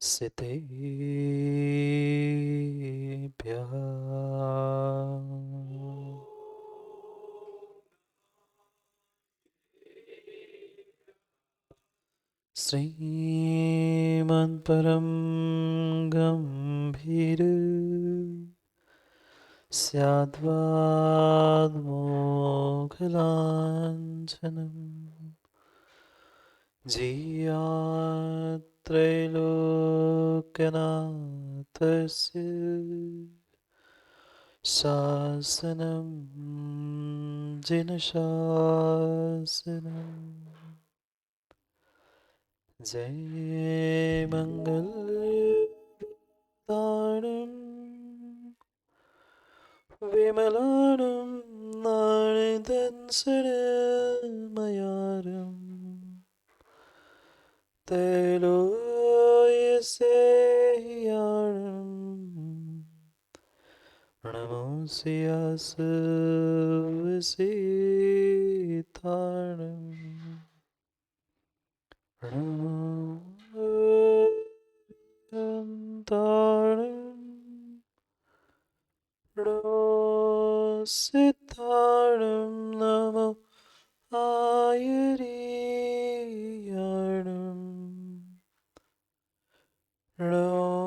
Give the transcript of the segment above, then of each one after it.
सितेभ्यः श्रीमन्परं गम्भीर स्याद्वाद्मोघलाञ्छनम् जियात्रैलोक्यनाथस्य शासनं जिनशासनम् जय मङ्गलदानं विमलानं नारदंसनमयारम् त्रैलोक्यसेह्याणम् नमोऽस्यास्वसीताणम् नमोऽन्ताणम् सिद्धाणं नमो आयुरीयाणं नमोऽन्सायाणं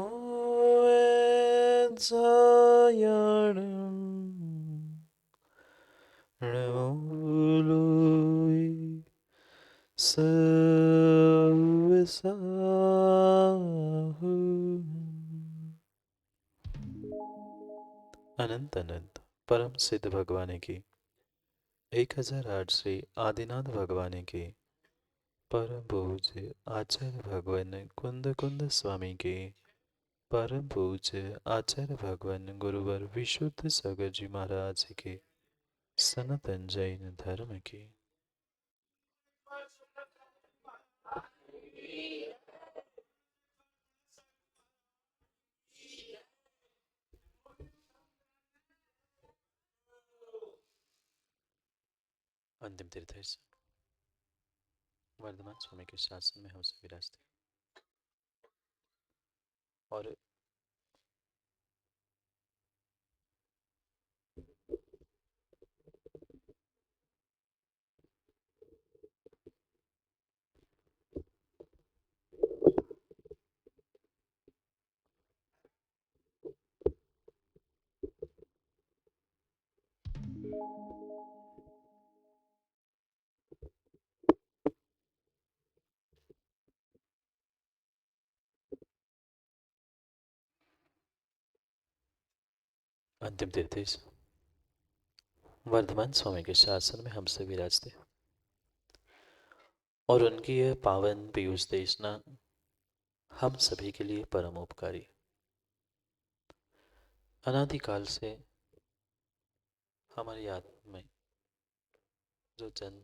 नमोलोई सर्वसाहु। अनंत अनंत परम सिद्ध भगवान की 1008 श्री आदिनाथ भगवान की परम पूज्य आचार्य भगवान कुंद कुंद स्वामी के परम पूज्य आचार्य भगवान गुरुवर विशुद्ध सागर जी महाराज के सनातन जैन धर्म की अंतिम तीर्थ वर्धमान स्वामी के शासन में हम सभी विराजते और अंतिम तीर्थ वर्धमान स्वामी के शासन में हम सभी विराजते और उनकी यह पावन पीयूष देशना हम सभी के लिए परम उपकारी। अनादिकाल से हमारी आत्मा में जो जन्म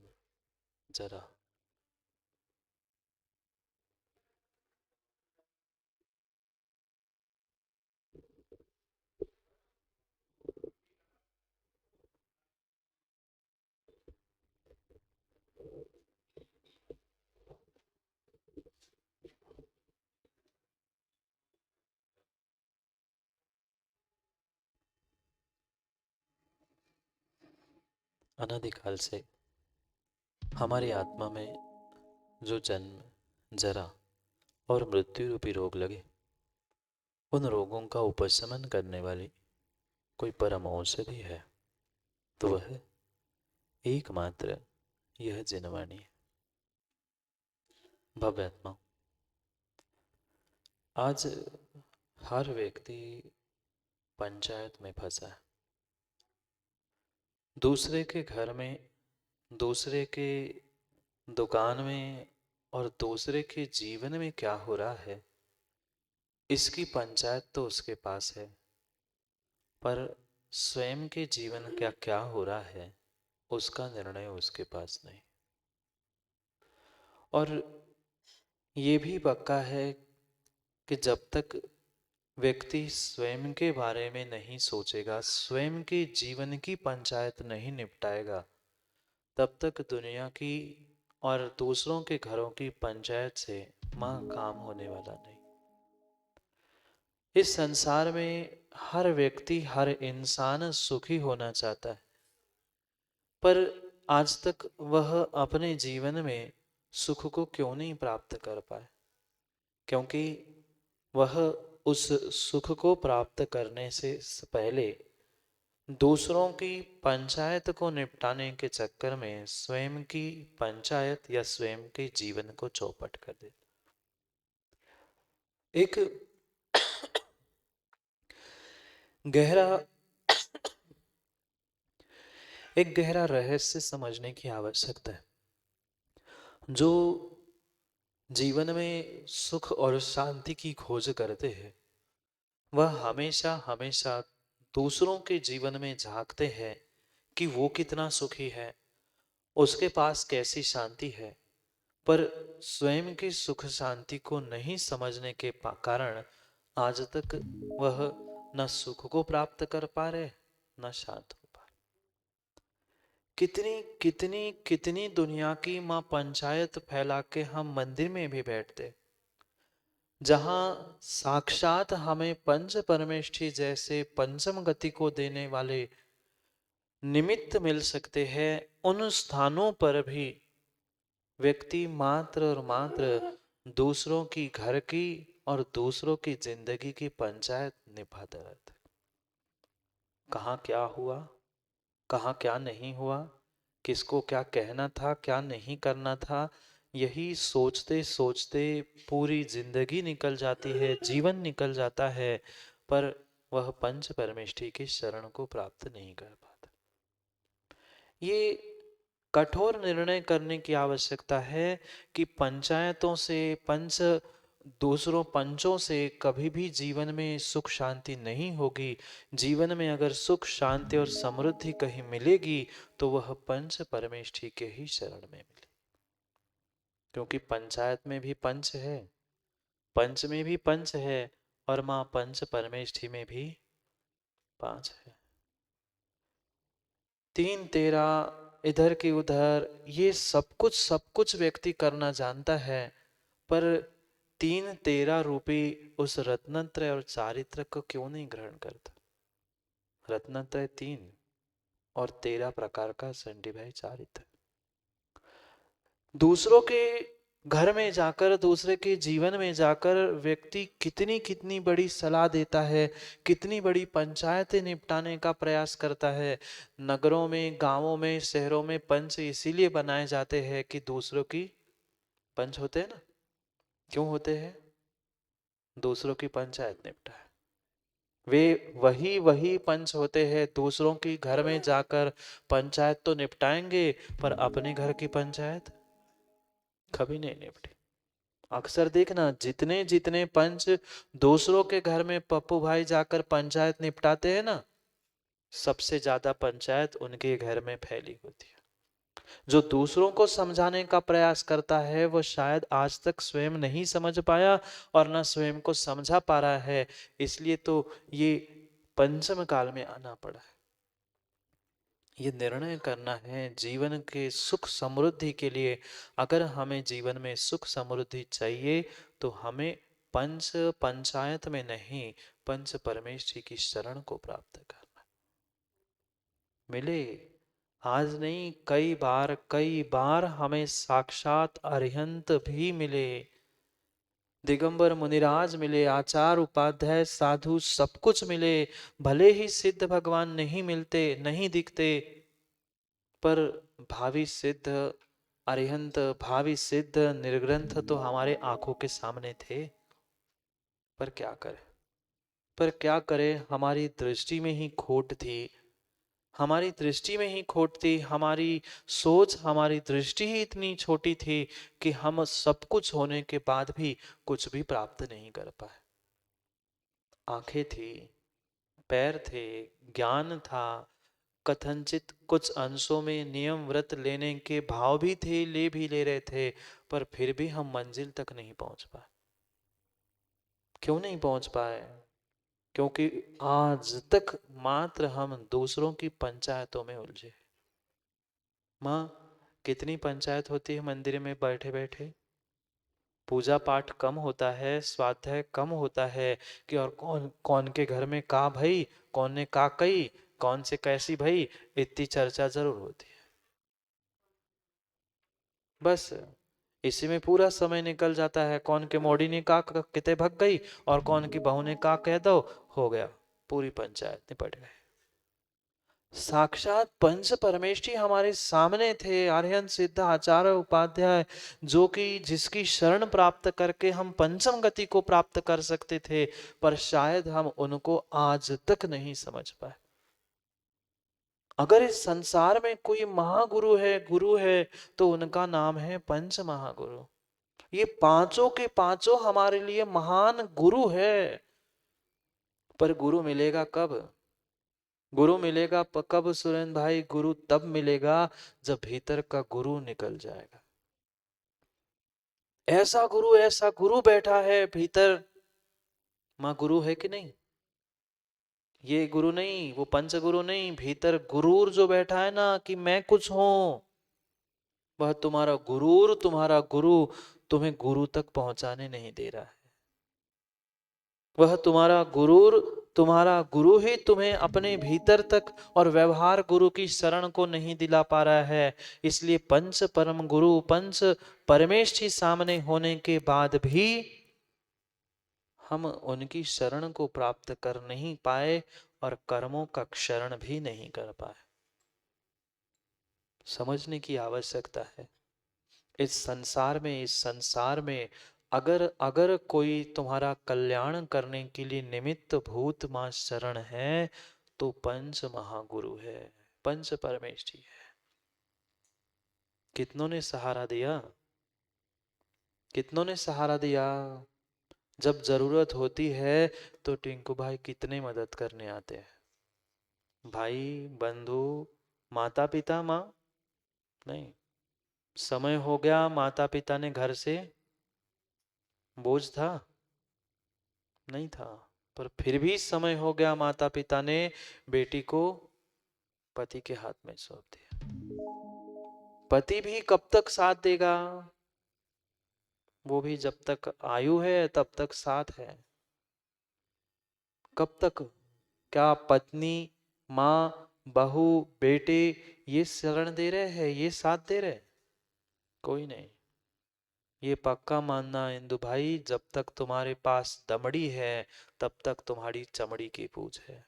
जरा अनादिकाल से हमारी आत्मा में जो जन्म जरा और मृत्यु रूपी रोग लगे उन रोगों का उपशमन करने वाली कोई परम औषधि है तो वह एकमात्र यह जिनवाणी है। भव्यात्मा आज हर व्यक्ति पंचायत में फंसा है। दूसरे के घर में, दूसरे के दुकान में और दूसरे के जीवन में क्या हो रहा है इसकी पंचायत तो उसके पास है, पर स्वयं के जीवन क्या क्या हो रहा है उसका निर्णय उसके पास नहीं। और ये भी पक्का है कि जब तक व्यक्ति स्वयं के बारे में नहीं सोचेगा, स्वयं के जीवन की पंचायत नहीं निपटाएगा, तब तक दुनिया की और दूसरों के घरों की पंचायत से मां काम होने वाला नहीं। इस संसार में हर व्यक्ति, हर इंसान सुखी होना चाहता है, पर आज तक वह अपने जीवन में सुख को क्यों नहीं प्राप्त कर पाए? क्योंकि वह उस सुख को प्राप्त करने से पहले दूसरों की पंचायत को निपटाने के चक्कर में स्वयं की पंचायत या स्वयं के जीवन को चौपट कर दे। एक गहरा एक गहरा रहस्य समझने की आवश्यकता है। जो जीवन में सुख और शांति की खोज करते हैं, वह हमेशा हमेशा दूसरों के जीवन में झांकते हैं कि वो कितना सुखी है, उसके पास कैसी शांति है, पर स्वयं की सुख शांति को नहीं समझने के कारण आज तक वह न सुख को प्राप्त कर पा रहे, न शांत हो पा रहे। कितनी कितनी कितनी दुनिया की मां पंचायत फैला के हम मंदिर में भी बैठते, जहां साक्षात हमें पंच परमेष्ठी जैसे पंचम गति को देने वाले निमित्त मिल सकते हैं, उन स्थानों पर भी व्यक्ति मात्र और मात्र दूसरों की घर की और दूसरों की जिंदगी की पंचायत निभाता रहता है। कहाँ क्या हुआ, कहाँ क्या नहीं हुआ, किसको क्या कहना था, क्या नहीं करना था, यही सोचते सोचते पूरी जिंदगी निकल जाती है, जीवन निकल जाता है, पर वह पंच परमेष्ठी की शरण को प्राप्त नहीं कर पाता। ये कठोर निर्णय करने की आवश्यकता है कि पंचायतों से, दूसरों पंचों से कभी भी जीवन में सुख शांति नहीं होगी। जीवन में अगर सुख शांति और समृद्धि कहीं मिलेगी तो वह पंच परमेष्ठी के ही शरण में मिले, क्योंकि पंचायत में भी पंच है, पंच में भी पंच है, और मां पंच परमेष्ठी में भी पांच है। तीन तेरा इधर की उधर, ये सब कुछ व्यक्ति करना जानता है, पर तीन तेरा रूपी उस रत्नत्रय और चारित्र को क्यों नहीं ग्रहण करता? रत्नत्रय तीन और 13 प्रकार का संडी भाई चारित्र। दूसरों के घर में जाकर, दूसरे के जीवन में जाकर व्यक्ति कितनी कितनी बड़ी सलाह देता है, कितनी बड़ी पंचायतें निपटाने का प्रयास करता है। नगरों में, गांवों में, शहरों में पंच इसीलिए बनाए जाते हैं कि दूसरों की पंच होते हैं ना। क्यों होते हैं? दूसरों की पंचायत निपटाए। वे वही वही पंच होते हैं, दूसरों की घर में जाकर पंचायत तो निपटाएंगे, पर अपने घर की पंचायत कभी नहीं निपटी। अक्सर देखना, जितने जितने पंच दूसरों के घर में पप्पू भाई जाकर पंचायत निपटाते हैं ना, सबसे ज्यादा पंचायत उनके घर में फैली होती है। जो दूसरों को समझाने का प्रयास करता है वो शायद आज तक स्वयं नहीं समझ पाया और ना स्वयं को समझा पा रहा है, इसलिए तो ये पंचम काल में आना पड़ा है। ये निर्णय करना है जीवन के सुख समृद्धि के लिए। अगर हमें जीवन में सुख समृद्धि चाहिए तो हमें पंच पंचायत में नहीं, पंच परमेष्ठी की शरण को प्राप्त करना। मिले आज नहीं, कई बार हमें साक्षात अरिहंत भी मिले, दिगंबर मुनिराज मिले, आचार उपाध्याय साधु सब कुछ मिले। भले ही सिद्ध भगवान नहीं मिलते, नहीं दिखते, पर भावी सिद्ध अरिहंत, भावी सिद्ध निर्ग्रंथ तो हमारे आंखों के सामने थे। पर क्या करें, पर क्या करें, हमारी दृष्टि में ही खोट थी, हमारी दृष्टि में ही खोट थी, हमारी सोच, हमारी दृष्टि ही इतनी छोटी थी कि हम सब कुछ होने के बाद भी कुछ भी प्राप्त नहीं कर पाए। आंखें थी, पैर थे, ज्ञान था, कथनचित कुछ अंशों में नियम व्रत लेने के भाव भी थे, ले भी ले रहे थे, पर फिर भी हम मंजिल तक नहीं पहुंच पाए। क्यों नहीं पहुंच पाए? क्योंकि आज तक मात्र हम दूसरों की पंचायतों में उलझे। माँ, कितनी पंचायत होती है मंदिर में बैठे बैठे? पूजा पाठ कम होता है, स्वाध्याय कम होता है कि और कौन कौन के घर में का भई, कौन ने का कही, कौन से कैसी भई, इतनी चर्चा जरूर होती है। बस इसी में पूरा समय निकल जाता है। कौन के मोड़ी ने का किते भग गई और कौन की बहू ने का कह दो, हो गया, पूरी पंचायत निपट गए। साक्षात पंच परमेष्ठी हमारे सामने थे, आर्यन सिद्ध आचार्य उपाध्याय, जो कि जिसकी शरण प्राप्त करके हम पंचम गति को प्राप्त कर सकते थे, पर शायद हम उनको आज तक नहीं समझ पाए। अगर इस संसार में कोई महागुरु है, गुरु है, तो उनका नाम है पंच महागुरु। ये पांचों के पांचों हमारे लिए महान गुरु है। पर गुरु मिलेगा कब? गुरु मिलेगा कब सुरेंद्र भाई? गुरु तब मिलेगा जब भीतर का गुरु निकल जाएगा। ऐसा गुरु बैठा है भीतर। मां गुरु है कि नहीं? ये गुरु नहीं, वो पंच गुरु नहीं, भीतर गुरूर जो बैठा है ना कि मैं कुछ हूं, वह तुम्हारा गुरूर, तुम्हारा गुरु तुम्हें गुरु तक पहुंचाने नहीं दे रहा है। वह तुम्हारा गुरूर, तुम्हारा गुरु ही तुम्हें अपने भीतर तक और व्यवहार गुरु की शरण को नहीं दिला पा रहा है। इसलिए पंच परम गुरु, पंच परमेष्ठी सामने होने के बाद भी हम उनकी शरण को प्राप्त कर नहीं पाए और कर्मों का क्षरण भी नहीं कर पाए। समझने की आवश्यकता है। इस संसार में अगर अगर कोई तुम्हारा कल्याण करने के लिए निमित्त भूत मां शरण है, तो पंच महागुरु है, पंच परमेष्ठी है। कितनों ने सहारा दिया? कितनों ने सहारा दिया? जब जरूरत होती है तो टिंकू भाई कितने मदद करने आते हैं। भाई, बंधु, माता पिता, माँ नहीं। समय हो गया, माता पिता ने घर से बोझ था नहीं था, पर फिर भी समय हो गया, माता पिता ने बेटी को पति के हाथ में सौंप दिया। पति भी कब तक साथ देगा? वो भी जब तक आयु है तब तक साथ है। कब तक? क्या पत्नी, माँ, बहू, बेटे ये शरण दे रहे हैं, ये साथ दे रहे? कोई नहीं। ये पक्का मानना इंदु भाई, जब तक तुम्हारे पास दमड़ी है तब तक तुम्हारी चमड़ी की पूछ है।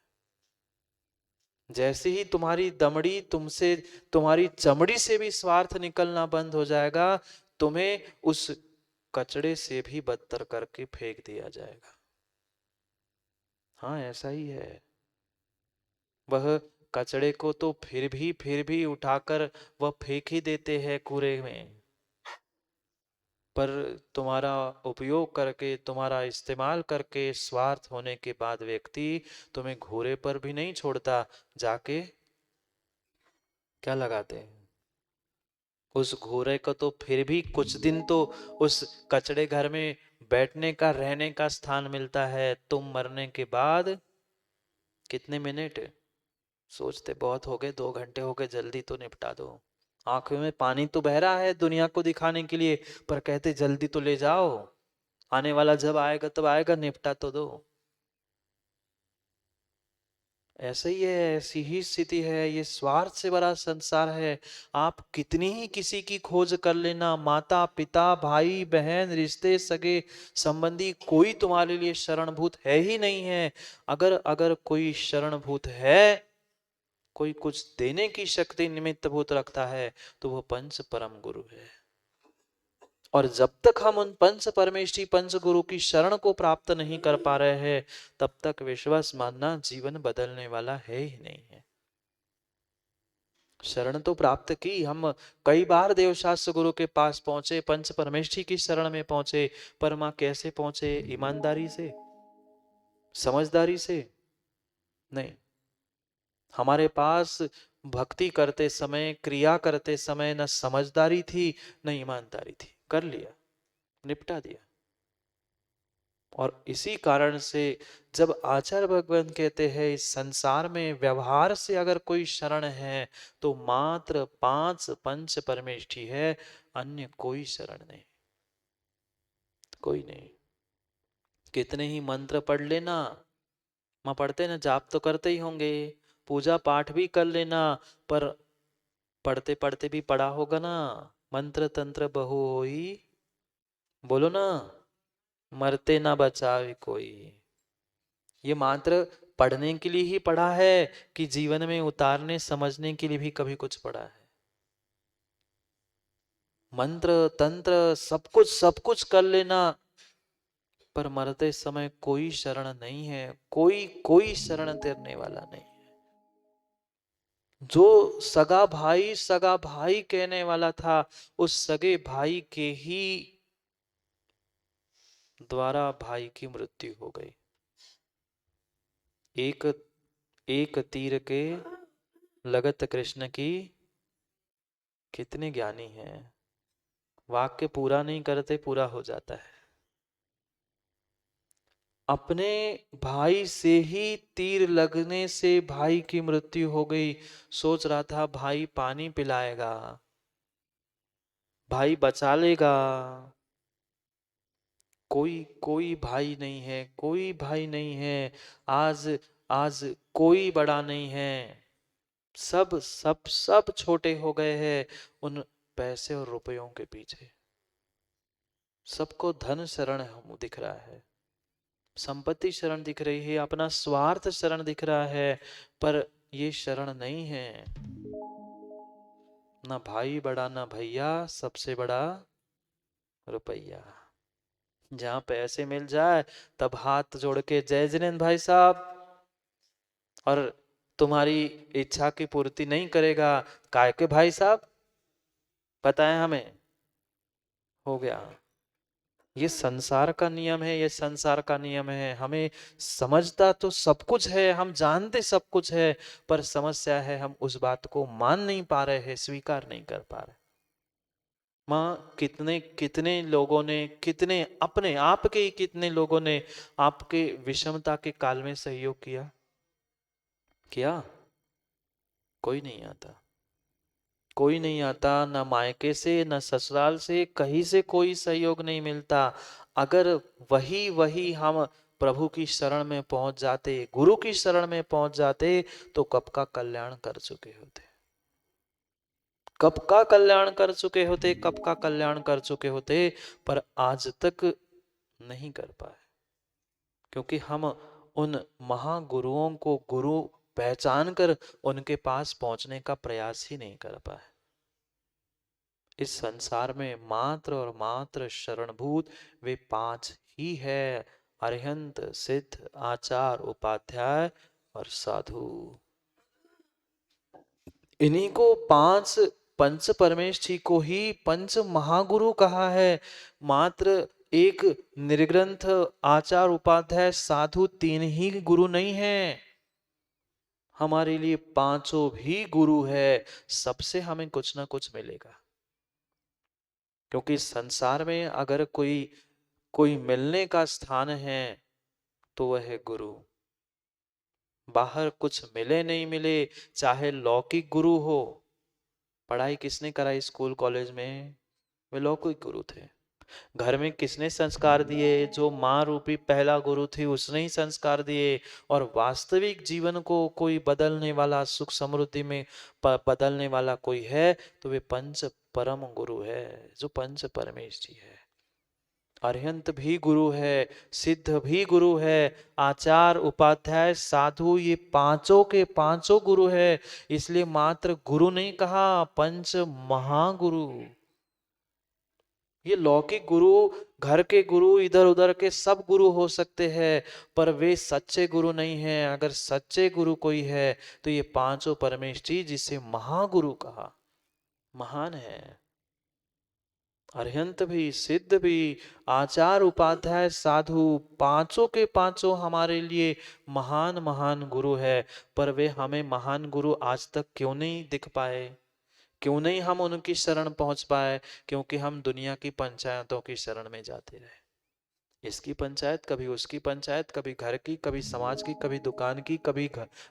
जैसे ही तुम्हारी दमड़ी तुमसे, तुम्हारी चमड़ी से भी स्वार्थ निकलना बंद हो जाएगा, तुम्हें उस कचड़े से भी बदतर करके फेंक दिया जाएगा। हाँ, ऐसा ही है। वह कचड़े को तो फिर भी उठाकर वह फेंक ही देते हैं कूड़े में, पर तुम्हारा उपयोग करके, तुम्हारा इस्तेमाल करके स्वार्थ होने के बाद व्यक्ति तुम्हें घूरे पर भी नहीं छोड़ता, जाके क्या लगाते हैं? उस घूरे को तो फिर भी कुछ दिन तो उस कचड़े घर में बैठने का, रहने का स्थान मिलता है। तुम मरने के बाद कितने मिनट सोचते, बहुत हो गए, 2 घंटे हो गए, जल्दी तो निपटा दो। आंखों में पानी तो बह रहा है दुनिया को दिखाने के लिए, पर कहते जल्दी तो ले जाओ, आने वाला जब आएगा तब आएगा, निपटा तो दो। ऐसे ही है, ऐसी ही स्थिति है। ये स्वार्थ से बड़ा संसार है। आप कितनी ही किसी की खोज कर लेना, माता पिता, भाई बहन, रिश्ते सगे संबंधी, कोई तुम्हारे लिए शरणभूत है ही नहीं है। अगर अगर कोई शरणभूत है, कोई कुछ देने की शक्ति निमित्त भूत रखता है, तो वो पंच परम गुरु है। और जब तक हम उन पंच परमेष्ठी पंच गुरु की शरण को प्राप्त नहीं कर पा रहे हैं, तब तक विश्वास मानना जीवन बदलने वाला है ही नहीं है। शरण तो प्राप्त की, हम कई बार देवशास्त्र गुरु के पास पहुंचे, पंच परमेष्ठी की शरण में पहुंचे, पर मां कैसे पहुंचे? ईमानदारी से, समझदारी से नहीं। हमारे पास भक्ति करते समय, क्रिया करते समय न समझदारी थी न ईमानदारी थी, कर लिया, निपटा दिया। और इसी कारण से जब आचार्य भगवान कहते हैं इस संसार में व्यवहार से अगर कोई शरण है, तो मात्र 5 पंच परमेष्ठी है, अन्य कोई शरण नहीं। कोई नहीं। कितने ही मंत्र पढ़ लेना, माँ पढ़ते ना, जाप तो करते ही होंगे, पूजा पाठ भी कर लेना, पर पढ़ते पढ़ते भी पढ़ा होगा ना, मंत्र तंत्र बहु होई, बोलो ना, मरते ना बचावे कोई। ये मंत्र पढ़ने के लिए ही पढ़ा है कि जीवन में उतारने समझने के लिए भी कभी कुछ पढ़ा है? मंत्र तंत्र सब कुछ कर लेना, पर मरते समय कोई शरण नहीं है, कोई कोई शरण तेरने वाला नहीं है। जो सगा भाई कहने वाला था, उस सगे भाई के ही द्वारा भाई की मृत्यु हो गई। एक एक तीर के लगत कृष्ण की। कितने ज्ञानी हैं, वाक्य पूरा नहीं करते पूरा हो जाता है। अपने भाई से ही तीर लगने से भाई की मृत्यु हो गई। सोच रहा था भाई पानी पिलाएगा, भाई बचा लेगा, कोई कोई भाई नहीं है, कोई भाई नहीं है। आज आज कोई बड़ा नहीं है, सब सब सब छोटे हो गए हैं उन पैसे और रुपयों के पीछे। सबको धन शरण दिख रहा है, संपत्ति शरण दिख रही है, अपना स्वार्थ शरण दिख रहा है, पर ये शरण नहीं है। ना भाई बड़ा ना भैया, सबसे बड़ा रुपया। जहां पैसे मिल जाए तब हाथ जोड़ के जय जिनेंद्र भाई साहब, और तुम्हारी इच्छा की पूर्ति नहीं करेगा, काय के भाई साहब बताएं हमें, हो गया। ये संसार का नियम है, ये संसार का नियम है। हमें समझता तो सब कुछ है, हम जानते सब कुछ है, पर समस्या है हम उस बात को मान नहीं पा रहे हैं, स्वीकार नहीं कर पा रहे। माँ कितने कितने लोगों ने, कितने अपने आप के ही कितने लोगों ने आपके विषमता के काल में सहयोग किया? किया? कोई नहीं आता, कोई नहीं आता, ना मायके से ना ससुराल से, कहीं से कोई सहयोग नहीं मिलता। अगर वही वही हम प्रभु की शरण में पहुंच जाते, गुरु की शरण में पहुंच जाते, तो कब का कल्याण कर चुके होते, कब का कल्याण कर चुके होते, कब का कल्याण कर चुके होते, पर आज तक नहीं कर पाए, क्योंकि हम उन महागुरुओं को गुरु पहचान कर उनके पास पहुंचने का प्रयास ही नहीं कर पाए। इस संसार में मात्र और मात्र शरणभूत वे पांच ही है, अरिहंत सिद्ध आचार उपाध्याय और साधु। इन्हीं को पांच पंच परमेश जी को ही पंच महागुरु कहा है। मात्र एक निर्ग्रंथ आचार उपाध्याय साधु तीन ही गुरु नहीं है, हमारे लिए पांचों भी गुरु है। सबसे हमें कुछ ना कुछ मिलेगा, क्योंकि संसार में अगर कोई कोई मिलने का स्थान है तो वह है गुरु। बाहर कुछ मिले नहीं मिले, चाहे लौकिक गुरु हो, पढ़ाई किसने कराई स्कूल कॉलेज में, वे लौकिक गुरु थे। घर में किसने संस्कार दिए, जो माँ रूपी पहला गुरु थी उसने ही संस्कार दिए। और वास्तविक जीवन को कोई बदलने वाला, सुख समृद्धि में बदलने वाला कोई है तो वे पंच परम गुरु है, जो पंच परमेश जी है। अरिहंत भी गुरु है, सिद्ध भी गुरु है, आचार उपाध्याय साधु ये पांचों के पांचों गुरु है। इसलिए मात्र गुरु नहीं कहा, पंच महागुरु। ये लौकिक गुरु, घर के गुरु, इधर उधर के सब गुरु हो सकते हैं, पर वे सच्चे गुरु नहीं हैं। अगर सच्चे गुरु कोई है तो ये पांचों परमेश जी, जिसे महागुरु कहा, महान है। अरिहंत भी, सिद्ध भी, आचार उपाध्याय साधु, पांचों के पांचों हमारे लिए महान महान गुरु है। पर वे हमें महान गुरु आज तक क्यों नहीं दिख पाए, क्यों नहीं हम उनकी शरण पहुंच पाए? क्योंकि हम दुनिया की पंचायतों की शरण में जाते रहे। इसकी पंचायत, कभी उसकी पंचायत, कभी घर की, कभी समाज की, कभी दुकान की, कभी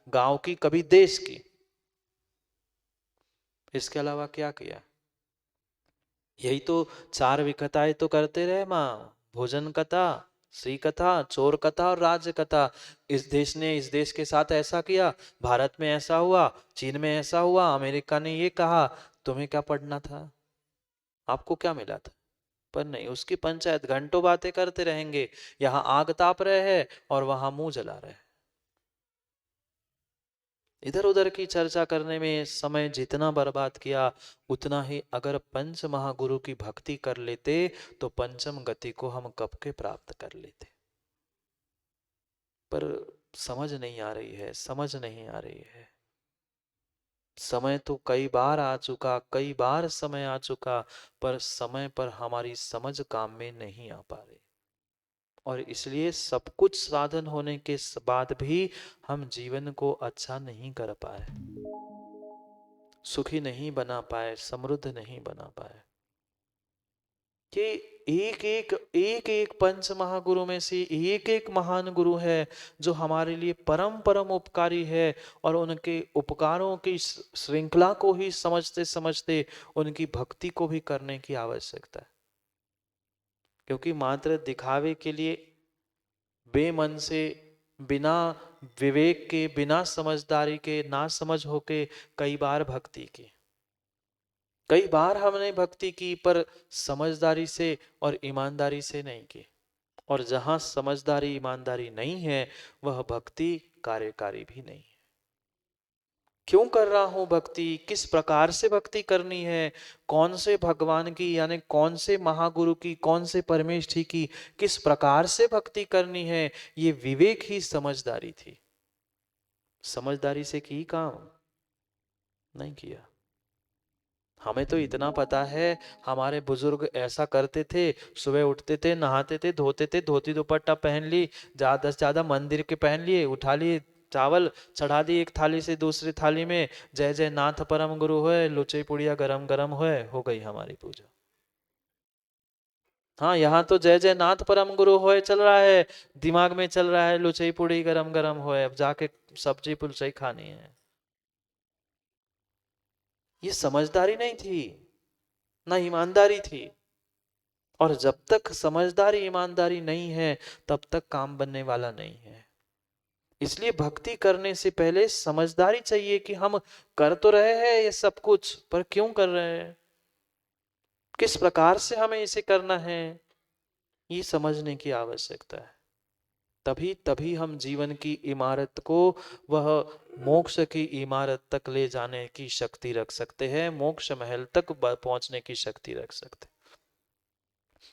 गांव की, कभी देश की। इसके अलावा क्या किया? यही तो चार विकताएं तो करते रहे माँ, भोजन कथा, श्री कथा, चोर कथा और राज्य कथा। इस देश ने इस देश के साथ ऐसा किया, भारत में ऐसा हुआ, चीन में ऐसा हुआ, अमेरिका ने ये कहा। तुम्हें क्या पढ़ना था? आपको क्या मिला था? पर नहीं, उसकी पंचायत घंटों बातें करते रहेंगे। यहाँ आग ताप रहे हैं और वहां मुंह जला रहे हैं। इधर उधर की चर्चा करने में समय जितना बर्बाद किया, उतना ही अगर पंच महागुरु की भक्ति कर लेते तो पंचम गति को हम कब के प्राप्त कर लेते। पर समझ नहीं आ रही है, समझ नहीं आ रही है। समय तो कई बार आ चुका, कई बार समय आ चुका, पर समय पर हमारी समझ काम में नहीं आ पा रही। और इसलिए सब कुछ साधन होने के बाद भी हम जीवन को अच्छा नहीं कर पाए, सुखी नहीं बना पाए, समृद्ध नहीं बना पाए। कि एक एक पंच महागुरु में से एक एक महान गुरु है जो हमारे लिए परम परम उपकारी है, और उनके उपकारों की श्रृंखला को ही समझते समझते उनकी भक्ति को भी करने की आवश्यकता है। क्योंकि मात्र दिखावे के लिए, बेमन से, बिना विवेक के, बिना समझदारी के, ना समझ होके कई बार भक्ति की, कई बार हमने भक्ति की, पर समझदारी से और ईमानदारी से नहीं की। और जहां समझदारी ईमानदारी नहीं है, वह भक्ति कार्यकारी भी नहीं है। क्यों कर रहा हूं भक्ति, किस प्रकार से भक्ति करनी है, कौन से भगवान की, यानी कौन से महागुरु की, कौन से परमेष्ठी की किस प्रकार से भक्ति करनी है, ये विवेक ही समझदारी थी। समझदारी से की काम नहीं किया। हमें तो इतना पता है, हमारे बुजुर्ग ऐसा करते थे, सुबह उठते थे, नहाते थे, धोते थे, धोती दुपट्टा पहन ली, ज्यादा से ज्यादा मंदिर के पहन लिए, उठा लिए चावल, चढ़ा दी एक थाली से दूसरी थाली में, जय जय नाथ परम गुरु होए, लुचे पुड़िया गरम गरम होए, हो गई हमारी पूजा। हाँ, यहाँ तो जय जय नाथ परम गुरु होए चल रहा है, दिमाग में चल रहा है लुचई पुड़ी गरम गरम होए, अब जाके सब्जी पुलचई खानी है। ये समझदारी नहीं थी, ना ईमानदारी थी। और जब तक समझदारी ईमानदारी नहीं है, तब तक काम बनने वाला नहीं है। इसलिए भक्ति करने से पहले समझदारी चाहिए कि हम कर तो रहे हैं ये सब कुछ, पर क्यों कर रहे हैं, किस प्रकार से हमें इसे करना है, ये समझने की आवश्यकता है। तभी तभी हम जीवन की इमारत को, वह मोक्ष की इमारत तक ले जाने की शक्ति रख सकते हैं, मोक्ष महल तक पहुंचने की शक्ति रख सकते हैं।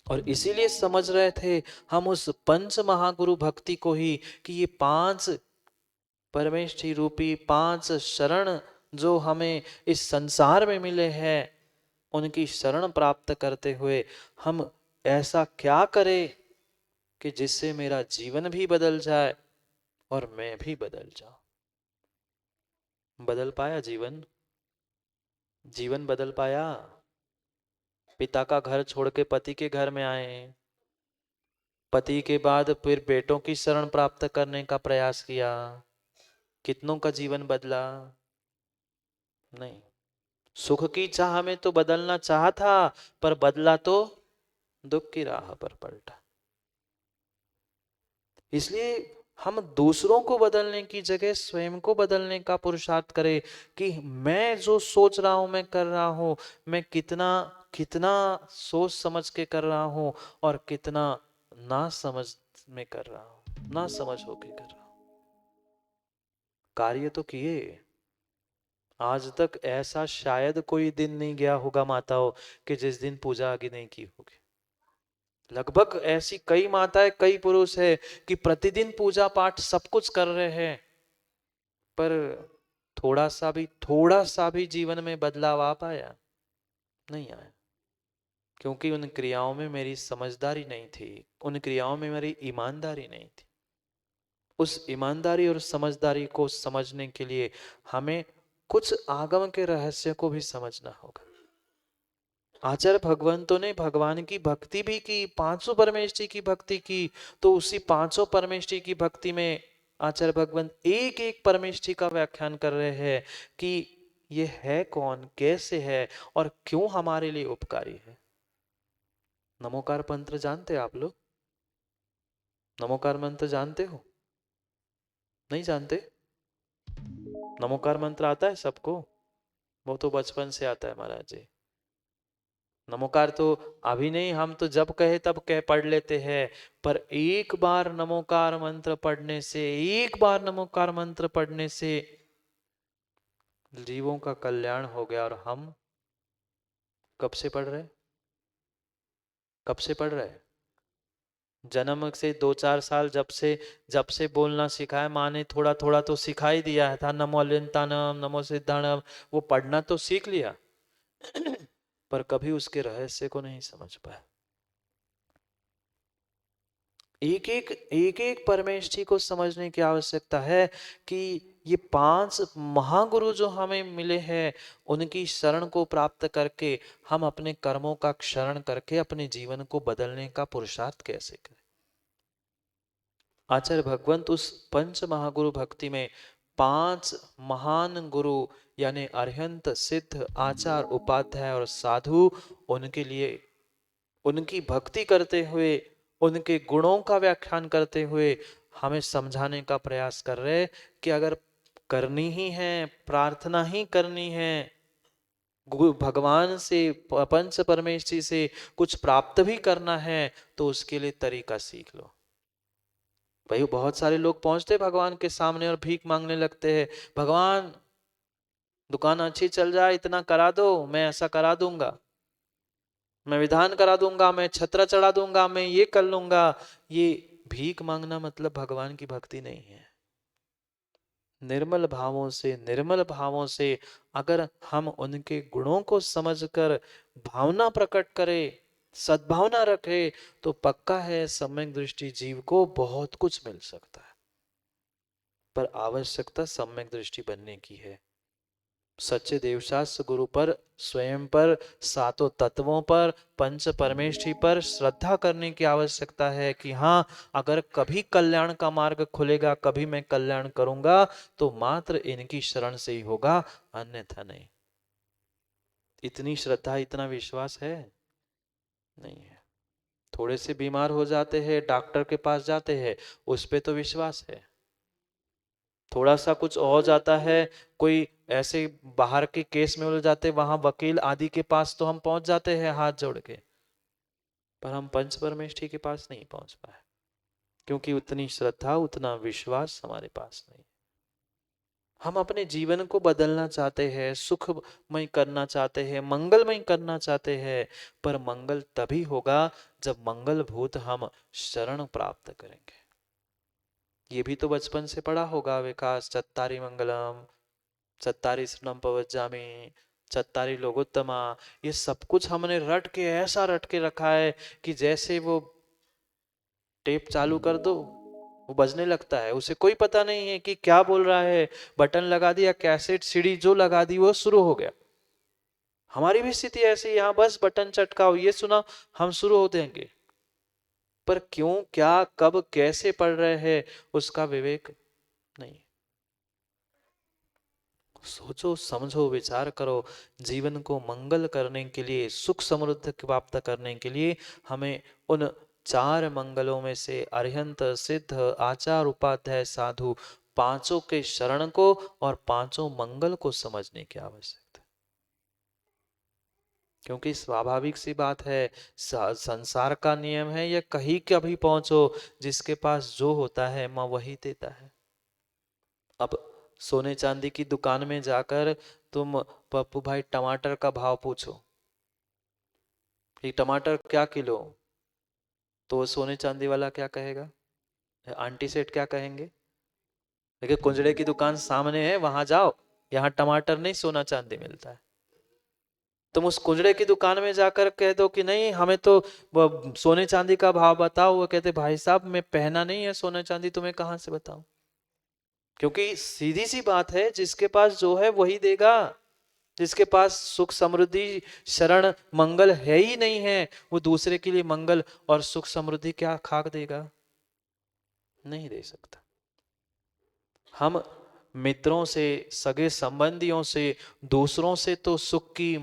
और इसीलिए समझ रहे थे हम उस पंच महागुरु भक्ति को ही, कि ये पांच परमेष्ठी रूपी पांच शरण जो हमें इस संसार में मिले हैं, उनकी शरण प्राप्त करते हुए हम ऐसा क्या करें कि जिससे मेरा जीवन भी बदल जाए और मैं भी बदल जाऊं। बदल पाया जीवन? जीवन बदल पाया? पिता का घर छोड़ के पति के घर में आए, पति के बाद फिर बेटों की शरण प्राप्त करने का प्रयास किया, कितनों का जीवन बदला? नहीं। सुख की चाह में तो बदलना चाहा था, पर बदला तो दुख की राह पर पलटा। इसलिए हम दूसरों को बदलने की जगह स्वयं को बदलने का पुरुषार्थ करें, कि मैं जो सोच रहा हूं, मैं कर रहा हूं, मैं कितना कितना सोच समझ के कर रहा हूं, और कितना ना समझ में कर रहा हूं, ना समझ होके कर रहा हूं। कार्य तो किए, आज तक ऐसा शायद कोई दिन नहीं गया होगा माताओं, कि जिस दिन पूजा आगे नहीं की होगी। लगभग ऐसी कई माताएं, कई पुरुष है कि प्रतिदिन पूजा पाठ सब कुछ कर रहे हैं, पर थोड़ा सा भी जीवन में बदलाव आ पाया? नहीं आया। क्योंकि उन क्रियाओं में मेरी समझदारी नहीं थी, उन क्रियाओं में मेरी ईमानदारी नहीं थी। उस ईमानदारी और समझदारी को समझने के लिए हमें कुछ आगम के रहस्य को भी समझना होगा। आचार्य भगवंतों ने भगवान की भक्ति भी की, पांचों परमेष्ठी की भक्ति की, तो उसी पांचों परमेष्ठी की भक्ति में आचार्य भगवंत एक एक परमेष्ठी का व्याख्यान कर रहे हैं कि ये है कौन, कैसे है, और क्यों हमारे लिए उपकारी है। नमोकार मंत्र जानते हैं आप लोग? नमोकार मंत्र जानते हो? नहीं जानते? नमोकार मंत्र आता है सबको? वो तो बचपन से आता है महाराज जी। नमोकार तो अभी नहीं, हम तो जब कहे तब कह पढ़ लेते हैं। पर एक बार नमोकार मंत्र पढ़ने से, एक बार नमोकार मंत्र पढ़ने से जीवों का कल्याण हो गया। और हम कब से पढ़ रहे? कब से पढ़ रहे? जन्म से 2-4 साल, जब से बोलना सिखाया माँ ने, थोड़ा थोड़ा तो सिखाई दिया है था। नमो अलिंतानम, नमो सिद्धाणम, वो पढ़ना तो सीख लिया। पर कभी उसके रहस्य को नहीं समझ पाया। एक एक परमेष्ठी को समझने की आवश्यकता है कि ये 5 महागुरु जो हमें मिले हैं, उनकी शरण को प्राप्त करके हम अपने कर्मों का क्षरण करके अपने जीवन को बदलने का पुरुषार्थ कैसे करें। आचार्य भगवंत उस पंच महागुरु भक्ति में 5 महान गुरु यानी अरिहंत, सिद्ध, आचार, उपाध्याय और साधु, उनके लिए उनकी भक्ति करते हुए, उनके गुणों का व्याख्यान करते हुए हमें समझाने का प्रयास कर रहे कि अगर करनी ही है, प्रार्थना ही करनी है, भगवान से, पंच परमेश्वरी से कुछ प्राप्त भी करना है, तो उसके लिए तरीका सीख लो। भाई बहुत सारे लोग पहुंचते भगवान के सामने और भीख मांगने लगते हैं, भगवान दुकान अच्छी चल जाए, इतना करा दो, मैं ऐसा करा दूंगा, मैं विधान करा दूंगा, मैं छत्र चढ़ा दूंगा, मैं ये कर लूंगा। ये भीख मांगना मतलब भगवान की भक्ति नहीं है। निर्मल भावों से अगर हम उनके गुणों को समझकर भावना प्रकट करें, सद्भावना रखें, तो पक्का है सम्यक दृष्टि जीव को बहुत कुछ मिल सकता है। पर आवश्यकता सम्यक दृष्टि बनने की है। सच्चे देवशास्त्र गुरु पर, स्वयं पर, सातों तत्वों पर, पंच परमेष्ठी पर श्रद्धा करने की आवश्यकता है कि हाँ, अगर कभी कल्याण का मार्ग खुलेगा, कभी मैं कल्याण करूंगा, तो मात्र इनकी शरण से ही होगा, अन्यथा नहीं। इतनी श्रद्धा, इतना विश्वास है? नहीं है। थोड़े से बीमार हो जाते हैं, डॉक्टर के पास जाते हैं, उस पे तो विश्वास है। थोड़ा सा कुछ हो जाता है, कोई ऐसे बाहर के केस में उलझ जाते, वहां वकील आदि के पास तो हम पहुंच जाते हैं हाथ जोड़ के, पर हम पंच परमेष्ठी के पास नहीं पहुंच पाए, क्योंकि उतनी श्रद्धा, उतना विश्वास हमारे पास नहीं। हम अपने जीवन को बदलना चाहते हैं, सुखमय करना चाहते हैं, मंगलमय करना चाहते हैं, पर मंगल तभी होगा जब मंगल भूत हम शरण प्राप्त करेंगे। ये भी तो बचपन से पढ़ा होगा, विकास चत्तारी मंगलम, चत्तारी शरणम पवज्जामि, चत्तारी लोकोत्तमा। ये सब कुछ हमने रट के, ऐसा रट के रखा है कि जैसे वो टेप चालू कर दो, वो बजने लगता है, उसे कोई पता नहीं है कि क्या बोल रहा है। बटन लगा दिया, कैसेट सीडी जो लगा दी, वो शुरू हो गया। हमारी भी स्थिति ऐसी, यहाँ बस बटन चटकाओ, ये सुना, हम शुरू हो देंगे। पर क्यों, क्या, कब, कैसे पढ़ रहे हैं, उसका विवेक नहीं। सोचो, समझो, विचार करो। जीवन को मंगल करने के लिए, सुख समृद्धि प्राप्त करने के लिए हमें उन 4 मंगलों में से अरिहंत, सिद्ध, आचार, उपाध्याय, साधु, पांचों के शरण को और पांचों मंगल को समझने की आवश्यकता है। क्योंकि स्वाभाविक सी बात है, संसार का नियम है, या कहीं कभी पहुंचो, जिसके पास जो होता है माँ वही देता है। अब सोने चांदी की दुकान में जाकर तुम पप्पू भाई टमाटर का भाव पूछो कि टमाटर क्या किलो, तो सोने चांदी वाला क्या कहेगा, आंटी सेठ क्या कहेंगे, देखिए कुंजड़े की दुकान सामने है, वहां जाओ, यहाँ टमाटर नहीं सोना चांदी मिलता है। तुम उस कुंजड़े की दुकान में जाकर कह दो कि नहीं, हमें तो सोने चांदी का भाव बताओ, वो कहते भाई साहब मैं पहना नहीं है सोने चांदी, तुम्हें कहां से बताऊं। क्योंकि सीधी सी बात है, जिसके पास जो है वही देगा। जिसके पास सुख समृद्धि शरण मंगल है ही नहीं है, वो दूसरे के लिए मंगल और सुख समृद्धि क्या खाक देगा? नहीं दे सकता। हम मित्रों से, सगे संबंधियों से, दूसरों से तो सुख की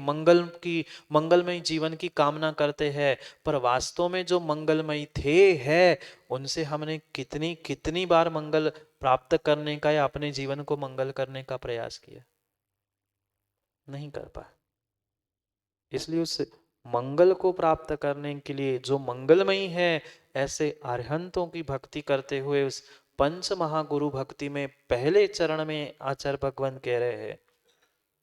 मंगलमय जीवन की कामना करते हैं, पर वास्तव में जो मंगलमय थे है उनसे हमने कितनी कितनी बार मंगल प्राप्त करने का या अपने जीवन को मंगल करने का प्रयास किया? नहीं कर पाए। इसलिए उस मंगल को प्राप्त करने के लिए जो मंगलमयी है, ऐसे अरहंतों की भक्ति करते हुए उस पंच महागुरु भक्ति में पहले चरण में आचार्य भगवान कह रहे हैं,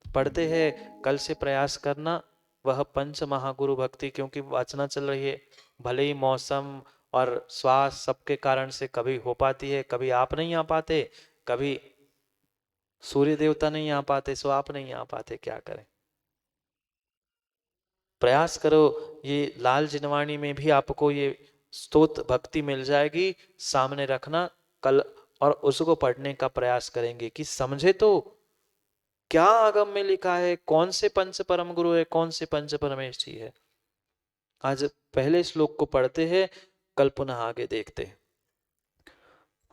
पढ़ते हैं कल से प्रयास करना वह पंच महागुरु भक्ति, क्योंकि वाचना चल रही है। भले ही मौसम और स्वास्थ्य सबके कारण से कभी हो पाती है, कभी आप नहीं आ पाते, कभी सूर्य देवता नहीं आ पाते, सो आप नहीं आ पाते, क्या करें। प्रयास करो, ये लाल जिनवाणी में भी आपको ये स्तोत्र भक्ति मिल जाएगी, सामने रखना कल और उसको पढ़ने का प्रयास करेंगे कि समझे तो क्या आगम में लिखा है, कौन से पंच परम गुरु है, कौन से पंच परमेश जी है। आज पहले श्लोक को पढ़ते हैं, कल पुनः आगे देखते हैं।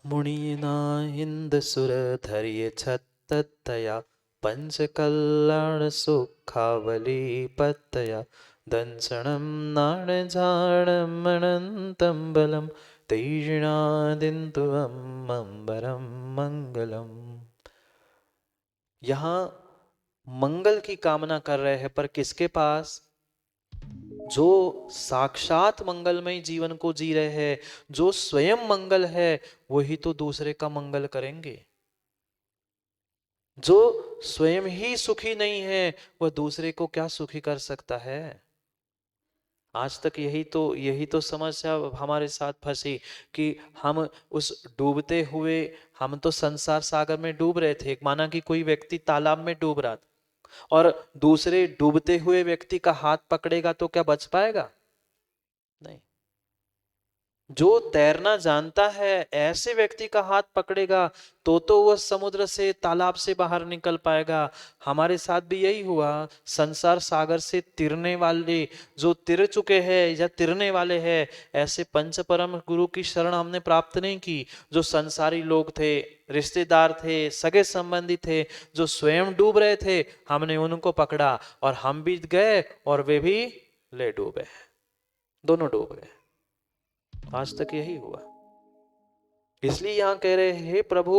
मुनिना हिंद सुर धैर्य छत्तया पंच कल्याण सुखावली पत्तया दंसणं नाणझाणं अनंतं बलम तीर्णादिन्तुवं अंबरं मंगलम। यहाँ मंगल की कामना कर रहे हैं, पर किसके पास? जो साक्षात मंगलमय जीवन को जी रहे हैं, जो स्वयं मंगल है, वही तो दूसरे का मंगल करेंगे। जो स्वयं ही सुखी नहीं है, वह दूसरे को क्या सुखी कर सकता है? आज तक यही तो समस्या हमारे साथ फंसी कि हम उस डूबते हुए, हम तो संसार सागर में डूब रहे थे, माना कि कोई व्यक्ति तालाब में डूब रहा था और दूसरे डूबते हुए व्यक्ति का हाथ पकड़ेगा तो क्या बच पाएगा? नहीं। जो तैरना जानता है ऐसे व्यक्ति का हाथ पकड़ेगा तो वह समुद्र से, तालाब से बाहर निकल पाएगा। हमारे साथ भी यही हुआ, संसार सागर से तिरने वाले, जो तिर चुके हैं या तिरने वाले हैं, ऐसे पंच परम गुरु की शरण हमने प्राप्त नहीं की। जो संसारी लोग थे, रिश्तेदार थे, सगे संबंधी थे, जो स्वयं डूब रहे थे, हमने उनको पकड़ा और हम भी गए और वे भी ले डूबे, दोनों डूब गए। आज तक यही हुआ। इसलिए यहां कह रहे हैं, प्रभु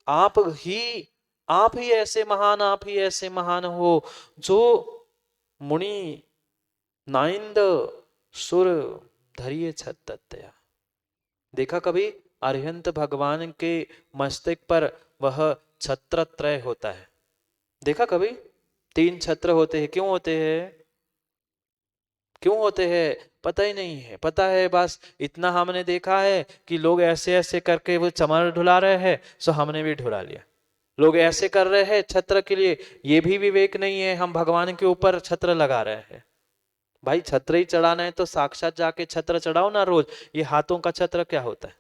आप ही ऐसे महान, आप ही ऐसे महान हो, जो मुनि नाइंद सुर धरिये छत्तया। देखा कभी अरिहंत भगवान के मस्तक पर वह छत्रत्रय होता है? देखा कभी? 3 छत्र होते हैं। क्यों होते हैं? क्यों होते हैं? पता ही नहीं है। पता है बस इतना हमने देखा है कि लोग ऐसे ऐसे करके वो चमर ढुला रहे हैं, सो हमने भी ढुला लिया। लोग ऐसे कर रहे हैं छत्र के लिए, ये भी विवेक नहीं है, हम भगवान के ऊपर छत्र लगा रहे हैं। भाई छत्र ही चढ़ाना है तो साक्षात जाके छत्र चढ़ाओ ना रोज। ये हाथों का छत्र क्या होता है?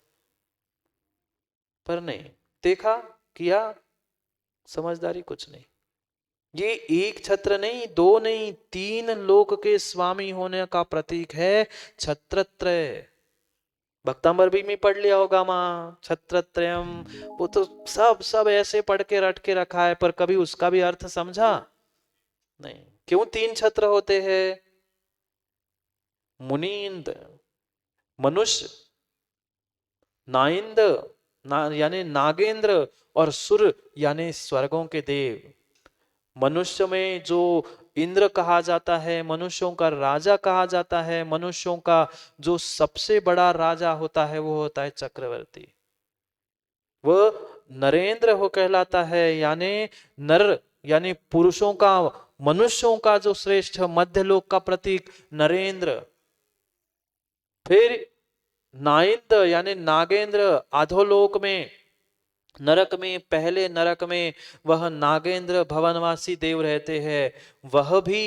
पर नहीं देखा, किया, समझदारी कुछ नहीं। ये एक छत्र नहीं, 2 नहीं, 3 लोक के स्वामी होने का प्रतीक है छत्रत्रय। भक्तांबर भी में पढ़ लिया होगा मां छत्रत्रयम। वो तो सब ऐसे पढ़ के रट के रखा है, पर कभी उसका भी अर्थ समझा नहीं। क्यों 3 छत्र होते हैं? मुनींद मनुष्य, नाइंद यानी नागेंद्र, और सुर यानी स्वर्गों के देव। मनुष्य में जो इंद्र कहा जाता है, मनुष्यों का राजा कहा जाता है, मनुष्यों का जो सबसे बड़ा राजा होता है वो होता है चक्रवर्ती। वह नरेंद्र हो कहलाता है, यानी नर यानी पुरुषों का, मनुष्यों का जो श्रेष्ठ मध्यलोक का प्रतीक नरेंद्र। फिर नाइंद यानी नागेंद्र, अधोलोक में, नरक में, पहले नरक में वह नागेंद्र भवनवासी देव रहते हैं। वह भी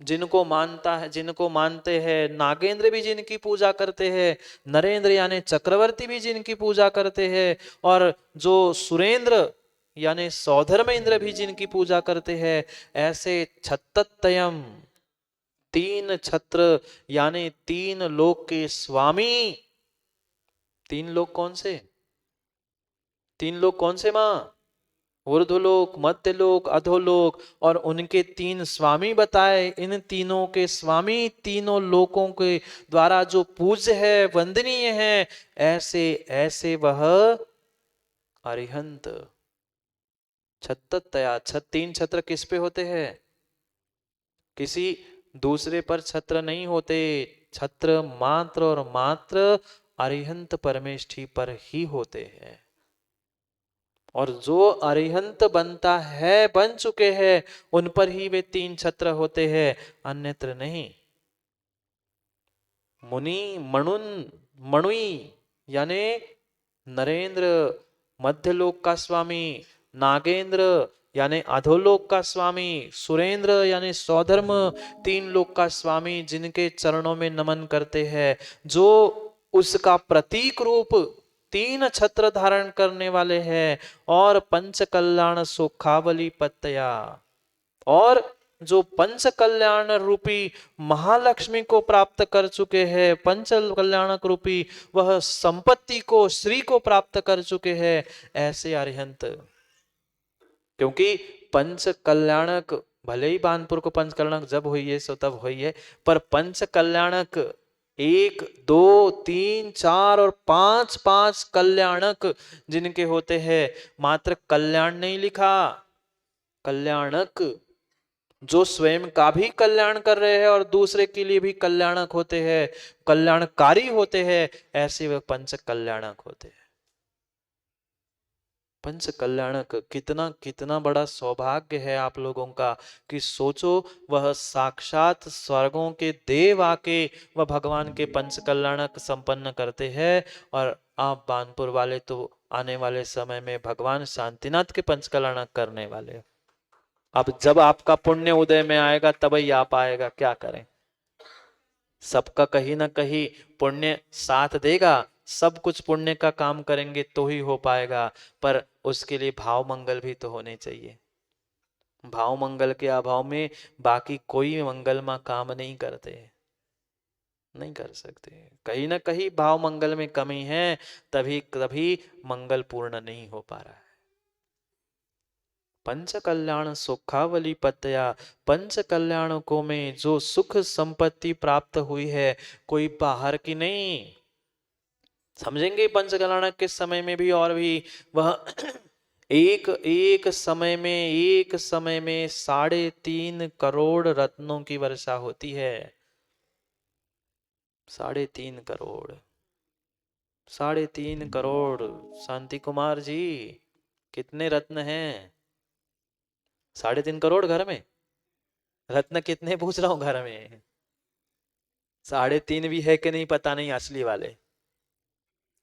जिनको मानता है, जिनको मानते हैं, नागेंद्र भी जिनकी पूजा करते हैं, नरेंद्र यानी चक्रवर्ती भी जिनकी पूजा करते हैं, और जो सुरेंद्र यानी सौधर्म इंद्र भी जिनकी पूजा करते हैं। ऐसे छत्ततयम 3 छत्र यानी 3 लोक के स्वामी। 3 लोक कौन से? 3 लोग कौन से मां? ऊर्ध्वलोक, मध्यलोक, अधोलोक, और उनके 3 स्वामी बताए। इन तीनों के स्वामी तीनों लोकों के द्वारा जो पूज्य है, वंदनीय है, ऐसे ऐसे वह अरिहंत। छत्तया, 3 छत्र किस पे होते हैं? किसी दूसरे पर छत्र नहीं होते। छत्र मात्र और मात्र अरिहंत परमेष्ठी पर ही होते हैं। और जो अरिहंत बनता है, बन चुके हैं, उन पर ही वे 3 छत्र होते हैं, अन्यत्र नहीं। मुनि, मणुन, मणुई यानी नरेंद्र मध्यलोक का स्वामी, नागेंद्र यानी अधोलोक का स्वामी, सुरेंद्र यानी सौधर्म 3 लोक का स्वामी, जिनके चरणों में नमन करते हैं, जो उसका प्रतीक रूप 3 छत्र धारण करने वाले हैं, और पंच कल्याण सुखावली पत्तया, और जो पंच कल्याण रूपी महालक्ष्मी को प्राप्त कर चुके हैं, पंच कल्याणक रूपी वह संपत्ति को, श्री को प्राप्त कर चुके हैं, ऐसे अरिहंत। क्योंकि पंच कल्याणक, भले ही बानपुर को पंच कल्याणक जब हुई है सो तब हुई है, पर पंच कल्याणक 1, 2, 3, 4 और 5 5 कल्याणक जिनके होते हैं, मात्र कल्याण नहीं लिखा, कल्याणक, जो स्वयं का भी कल्याण कर रहे हैं और दूसरे के लिए भी कल्याणक होते हैं, कल्याणकारी होते हैं, ऐसे वे पंच कल्याणक होते हैं। पंच कल्याणक, कितना कितना बड़ा सौभाग्य है आप लोगों का कि सोचो, वह साक्षात स्वर्गों के देव आके वह भगवान के पंच कल्याणक संपन्न करते हैं, और आप बानपुर वाले तो आने वाले समय में भगवान शांतिनाथ के पंच कल्याणक करने वाले। अब जब आपका पुण्य उदय में आएगा तब ही आप आएगा, क्या करें। सबका कहीं ना कहीं पुण्य साथ देगा, सब कुछ पुण्य का काम करेंगे तो ही हो पाएगा, पर उसके लिए भाव मंगल भी तो होने चाहिए। भाव मंगल के अभाव में बाकी कोई मंगलमा काम नहीं करते, नहीं कर सकते। कहीं ना कहीं भाव मंगल में कमी है, तभी तभी मंगल पूर्ण नहीं हो पा रहा है। पंच कल्याण सुखावली पतया, पंच कल्याणकों में जो सुख संपत्ति प्राप्त हुई है, कोई बाहर की नहीं। समझेंगे पंच कल्याणक के समय में भी, और भी वह एक एक समय में 3.5 करोड़ रत्नों की वर्षा होती है। 3.5 करोड़, 3.5 करोड़। शांति कुमार जी, कितने रत्न हैं? 3.5 करोड़ घर में? रत्न कितने पूछ रहा हूं घर में? 3.5 भी है कि नहीं पता नहीं, असली वाले।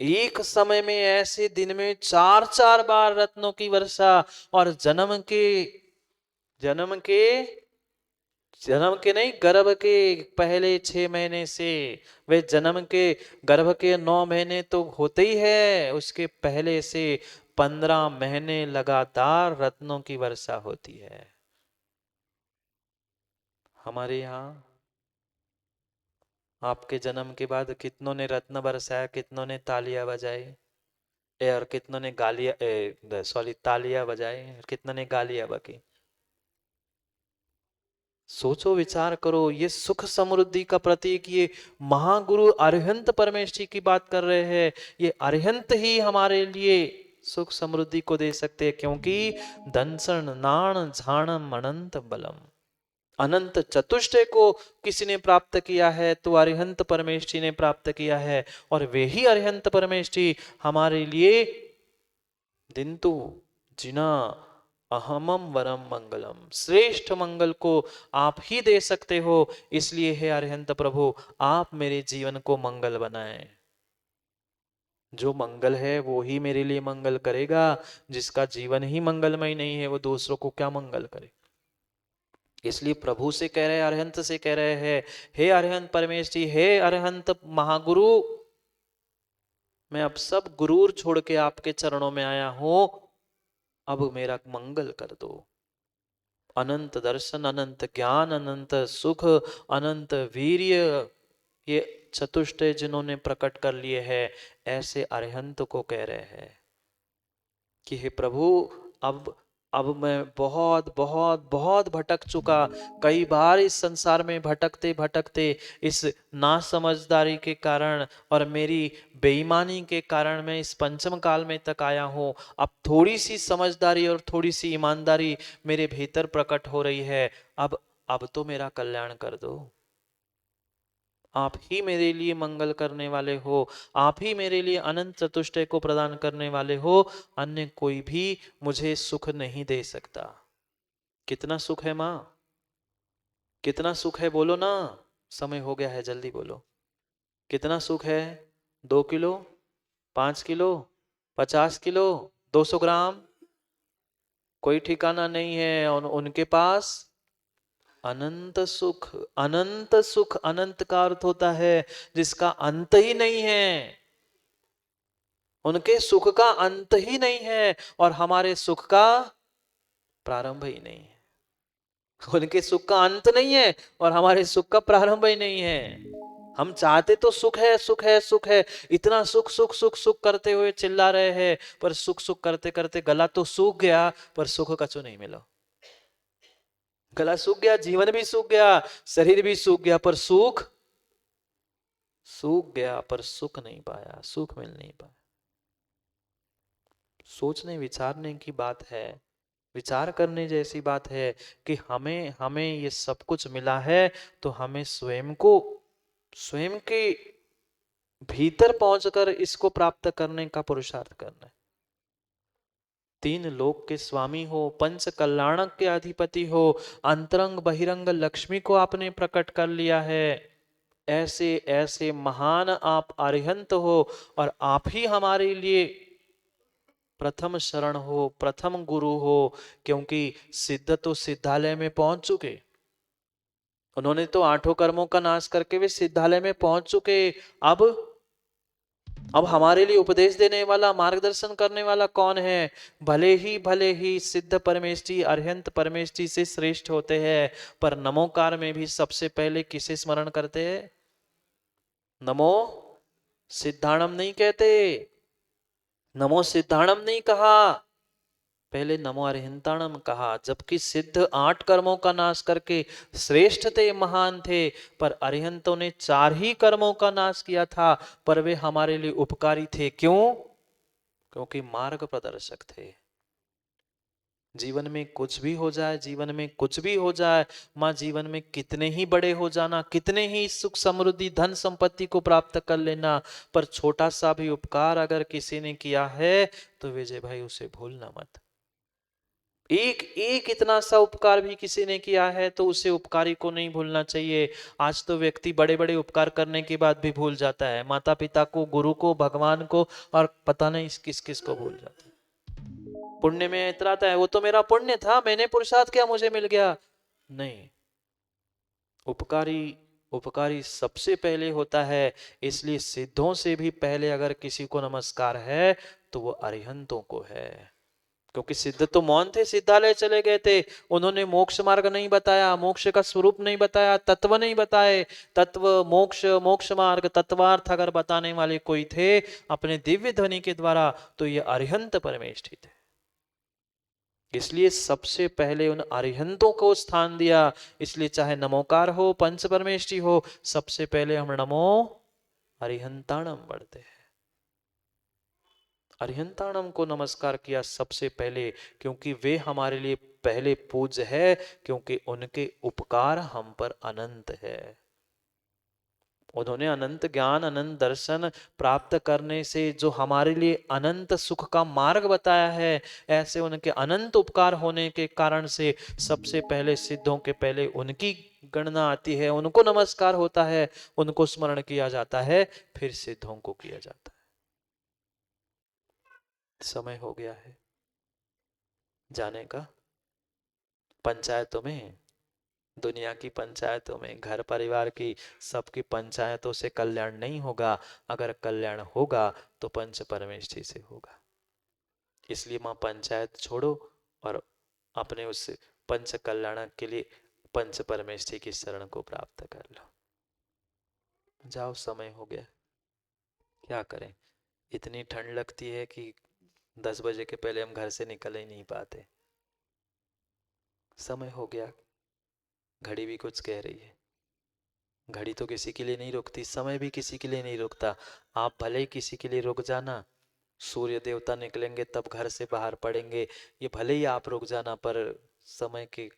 एक समय में ऐसे दिन में 4 बार रत्नों की वर्षा, और जन्म के जन्म के नहीं, गर्भ के पहले 6 महीने से, वे जन्म के गर्भ के 9 महीने तो होते ही है, उसके पहले से 15 महीने लगातार रत्नों की वर्षा होती है हमारे यहाँ। आपके जन्म के बाद कितनों ने रत्न बरसाया, कितनों ने तालियां बजाई, और कितनों ने गालियां, सॉरी, तालियां बजाई, कितनों ने गालियां बकी। सोचो, विचार करो, ये सुख समृद्धि का प्रतीक, ये महागुरु अरिहंत परमेष्ठी की बात कर रहे हैं। ये अरिहंत ही हमारे लिए सुख समृद्धि को दे सकते हैं, क्योंकि दंसन नाण झाणम अनंत बलम, अनंत चतुष्टय को किसी ने प्राप्त किया है तो अरिहंत परमेष्ठी ने प्राप्त किया है, और वे ही अरिहंत परमेष्ठी हमारे लिए दिंतु जिना अहमम वरम मंगलम, श्रेष्ठ मंगल को आप ही दे सकते हो। इसलिए हे अरिहंत प्रभु, आप मेरे जीवन को मंगल बनाएं। जो मंगल है वो ही मेरे लिए मंगल करेगा, जिसका जीवन ही मंगलमय नहीं है वो दूसरों को क्या मंगल करे। इसलिए प्रभु से कह रहे हैं, अरिहंत से कह रहे हैं, हे अरिहंत परमेश जी, हे अरिहंत महागुरु, मैं अब सब गुरूर छोड़ के आपके चरणों में आया हूं, अब मेरा मंगल कर दो। अनंत दर्शन, अनंत ज्ञान, अनंत सुख, अनंत वीर्य, ये चतुष्टय जिन्होंने प्रकट कर लिए हैं, ऐसे अरिहंत को कह रहे हैं कि हे प्रभु, अब अब मैं बहुत बहुत बहुत भटक चुका, कई बार इस संसार में भटकते भटकते इस नासमझदारी के कारण और मेरी बेईमानी के कारण मैं इस पंचम काल में तक आया हूँ। अब थोड़ी सी समझदारी और थोड़ी सी ईमानदारी मेरे भीतर प्रकट हो रही है। अब तो मेरा कल्याण कर दो। आप ही मेरे लिए मंगल करने वाले हो, आप ही मेरे लिए अनंत चतुष्टय को प्रदान करने वाले हो। अन्य कोई भी मुझे सुख नहीं दे सकता। कितना सुख है माँ, कितना सुख है, बोलो ना। समय हो गया है, जल्दी बोलो। कितना सुख है? 2 किलो, 5 किलो, 50 किलो, 200 ग्राम, कोई ठिकाना नहीं है। उनके पास अनंत सुख। अनंत सुख, अनंत का अर्थ होता है जिसका अंत ही नहीं है। उनके सुख का अंत ही नहीं है और हमारे सुख का प्रारंभ ही नहीं है। उनके सुख का अंत नहीं है और हमारे सुख का प्रारंभ ही नहीं है। हम चाहते तो सुख है, सुख है, सुख है, इतना सुख सुख सुख सुख करते हुए चिल्ला रहे हैं, पर सुख सुख करते करते गला तो सूख गया पर सुख कछु नहीं मिला। गला सूख गया, जीवन भी सूख गया, शरीर भी सूख गया, पर सुख सूख गया पर सुख नहीं पाया, सुख मिल नहीं पाया। सोचने विचारने की बात है, विचार करने जैसी बात है कि हमें हमें ये सब कुछ मिला है तो हमें स्वयं को, स्वयं के भीतर पहुंचकर इसको प्राप्त करने का पुरुषार्थ करना है। 3 लोक के स्वामी हो, पंच कल्याणक के अधिपति हो, अंतरंग बहिरंग लक्ष्मी को आपने प्रकट कर लिया है। ऐसे ऐसे महान आप अरिहंत हो और आप ही हमारे लिए प्रथम शरण हो, प्रथम गुरु हो। क्योंकि सिद्ध तो सिद्धालय में पहुंच चुके, उन्होंने तो 8 कर्मों का नाश करके वे सिद्धालय में पहुंच चुके। अब अब हमारे लिए उपदेश देने वाला, मार्गदर्शन करने वाला कौन है? भले ही सिद्ध परमेश जी अरिहंत परमेश जी से श्रेष्ठ होते हैं, पर नमोकार में भी सबसे पहले किसे स्मरण करते हैं? नमो सिद्धाणम नहीं कहते, नमो सिद्धाणम नहीं कहा, पहले नमो अरिहंताणम कहा। जबकि सिद्ध 8 कर्मों का नाश करके श्रेष्ठ थे, महान थे, पर अरिहंतों ने 4 ही कर्मों का नाश किया था, पर वे हमारे लिए उपकारी थे। क्यों? क्योंकि मार्ग प्रदर्शक थे। जीवन में कुछ भी हो जाए, जीवन में कुछ भी हो जाए माँ, जीवन में कितने ही बड़े हो जाना, कितने ही सुख समृद्धि धन संपत्ति को प्राप्त कर लेना, पर छोटा सा भी उपकार अगर किसी ने किया है तो विजय भाई उसे भूलना मत। एक एक इतना सा उपकार भी किसी ने किया है तो उसे उपकारी को नहीं भूलना चाहिए। आज तो व्यक्ति बड़े बड़े उपकार करने के बाद भी भूल जाता है, माता पिता को, गुरु को, भगवान को, और पता नहीं किस किस को भूल जाता है। पुण्य में इतराता है, वो तो मेरा पुण्य था, मैंने पुरुषार्थ किया, मुझे मिल गया। नहीं, उपकारी उपकारी सबसे पहले होता है। इसलिए सिद्धों से भी पहले अगर किसी को नमस्कार है तो वो अरिहंतों को है। क्योंकि सिद्ध तो मौन थे, सिद्धालय चले गए थे, उन्होंने मोक्ष मार्ग नहीं बताया, मोक्ष का स्वरूप नहीं बताया, तत्व नहीं बताए। तत्व, मोक्ष, मोक्ष मार्ग, तत्वार्थ अगर बताने वाले कोई थे अपने दिव्य ध्वनि के द्वारा तो ये अरिहंत परमेष्ठी थे। इसलिए सबसे पहले उन अरिहंतों को स्थान दिया। इसलिए चाहे नमोकार हो, पंच परमेष्ठी हो, सबसे पहले हम नमो अरिहंताणम बढ़ते हैं। अरिहंताणम को नमस्कार किया सबसे पहले, क्योंकि वे हमारे लिए पहले पूज्य है, क्योंकि उनके उपकार हम पर अनंत है। उन्होंने अनंत ज्ञान, अनंत दर्शन प्राप्त करने से जो हमारे लिए अनंत सुख का मार्ग बताया है, ऐसे उनके अनंत उपकार होने के कारण से सबसे पहले सिद्धों के पहले उनकी गणना आती है, उनको नमस्कार होता है, उनको स्मरण किया जाता है, फिर सिद्धों को किया जाता है। समय हो गया है जाने का। पंचायतों में, दुनिया की पंचायतों में, घर परिवार की सबकी पंचायतों से कल्याण नहीं होगा। अगर कल्याण होगा तो पंच परमेष्ठी से होगा। इसलिए मां पंचायत छोड़ो और अपने उस पंच कल्याण के लिए पंच परमेष्ठी की शरण को प्राप्त कर लो। जाओ, समय हो गया, क्या करें। इतनी ठंड लगती है कि 10 बजे के पहले हम घर से निकल ही नहीं पाते। समय हो गया, घड़ी भी कुछ कह रही है। घड़ी तो किसी के लिए नहीं रुकती, समय भी किसी के लिए नहीं रुकता। आप भले ही किसी के लिए रुक जाना, सूर्य देवता निकलेंगे तब घर से बाहर पड़ेंगे, ये भले ही आप रुक जाना, पर समय की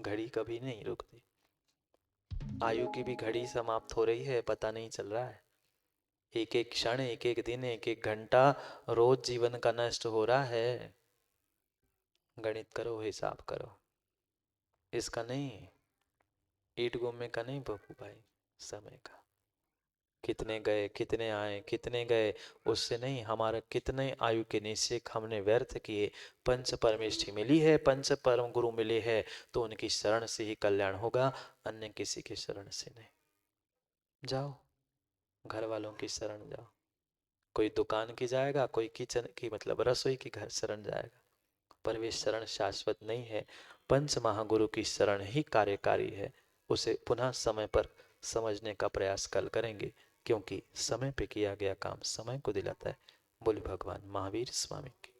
घड़ी कभी नहीं रुकती। आयु की भी घड़ी समाप्त हो रही है, पता नहीं चल रहा है। एक एक क्षण, एक एक दिन, एक एक घंटा रोज जीवन का नष्ट हो रहा है। गणित करो, हिसाब करो। इसका नहीं, ईट गुम्मे का नहीं बपू भाई, समय का। कितने गए, कितने आए, कितने गए, उससे नहीं, हमारा कितने आयु के निश्चय हमने व्यर्थ किए। पंच परमेष्ठि मिली है, पंच परम गुरु मिले हैं, तो उनकी शरण से ही कल्याण होगा, अन्य किसी की शरण से नहीं। जाओ, घर वालों की शरण जाओ। कोई दुकान की जाएगा, कोई किचन की मतलब रसोई की घर शरण जाएगा, पर वे शरण शाश्वत नहीं है। पंच महागुरु की शरण ही कार्यकारी है। उसे पुनः समय पर समझने का प्रयास कल करेंगे, क्योंकि समय पे किया गया काम समय को दिलाता है। बोले भगवान महावीर स्वामी की।